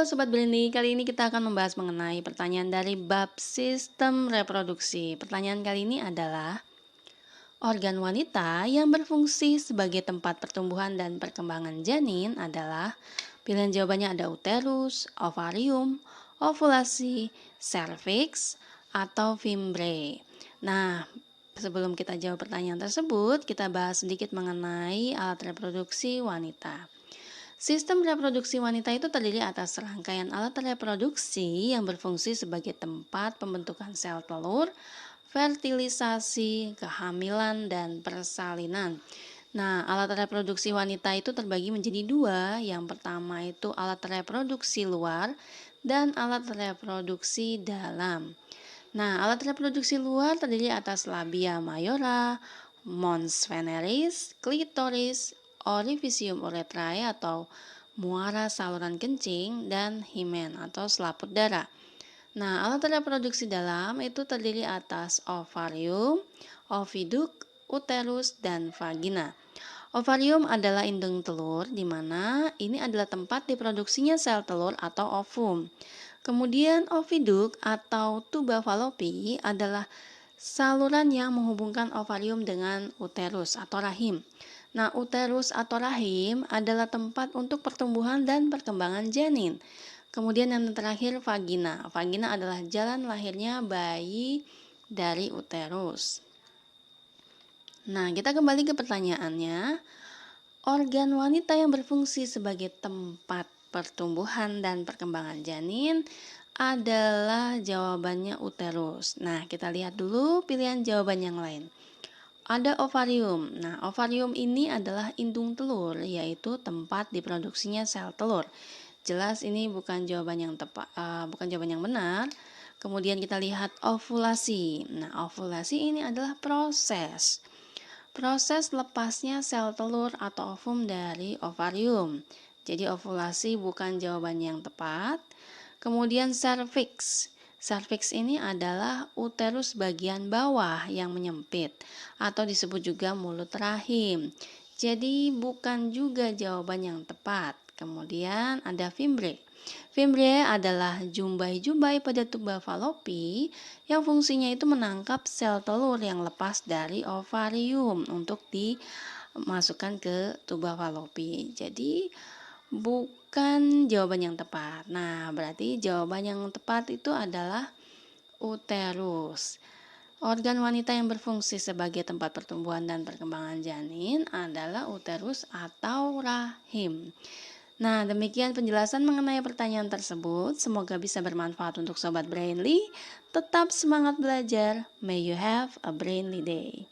Sobat Brainy, kali ini kita akan membahas mengenai pertanyaan dari bab sistem reproduksi. Pertanyaan kali ini adalah, organ wanita yang berfungsi sebagai tempat pertumbuhan dan perkembangan janin adalah, pilihan jawabannya ada uterus, ovarium, ovulasi, serviks, atau fimbre. Nah, sebelum kita jawab pertanyaan tersebut, kita bahas sedikit mengenai alat reproduksi wanita. Sistem reproduksi wanita itu terdiri atas rangkaian alat reproduksi yang berfungsi sebagai tempat pembentukan sel telur, fertilisasi, kehamilan, dan persalinan. Nah, alat reproduksi wanita itu terbagi menjadi dua. Yang pertama itu alat reproduksi luar dan alat reproduksi dalam. Nah, alat reproduksi luar terdiri atas labia mayora, mons veneris, klitoris, orificium urethrae atau muara saluran kencing, dan himen atau selaput darah. Nah, alat reproduksi dalam itu terdiri atas ovarium, oviduk, uterus, dan vagina. Ovarium adalah indung telur, di mana ini adalah tempat diproduksinya sel telur atau ovum. Kemudian oviduk atau tuba falopi adalah saluran yang menghubungkan ovarium dengan uterus atau rahim. Nah, uterus atau rahim adalah tempat untuk pertumbuhan dan perkembangan janin. Kemudian yang terakhir vagina. Vagina adalah jalan lahirnya bayi dari uterus. Nah, kita kembali ke pertanyaannya. Organ wanita yang berfungsi sebagai tempat pertumbuhan dan perkembangan janin adalah jawabannya uterus. Nah, kita lihat dulu pilihan jawaban yang lain. Ada ovarium. Nah, ovarium ini adalah indung telur, yaitu tempat diproduksinya sel telur. Jelas ini bukan jawaban yang tepat, bukan jawaban yang benar. Kemudian kita lihat ovulasi. Nah, ovulasi ini adalah proses lepasnya sel telur atau ovum dari ovarium. Jadi ovulasi bukan jawaban yang tepat. Kemudian serviks. Serviks ini adalah uterus bagian bawah yang menyempit atau disebut juga mulut rahim. Jadi bukan juga jawaban yang tepat. Kemudian ada fimbre. Fimbre adalah jumbai-jumbai pada tuba falopi yang fungsinya itu menangkap sel telur yang lepas dari ovarium untuk dimasukkan ke tuba falopi. Jadi bukan jawaban yang tepat. Nah, berarti jawaban yang tepat itu adalah uterus. Organ wanita yang berfungsi sebagai tempat pertumbuhan dan perkembangan janin adalah uterus atau rahim. Nah, demikian penjelasan mengenai pertanyaan tersebut. Semoga bisa bermanfaat untuk Sobat Brainly. Tetap semangat belajar. May you have a brainly day.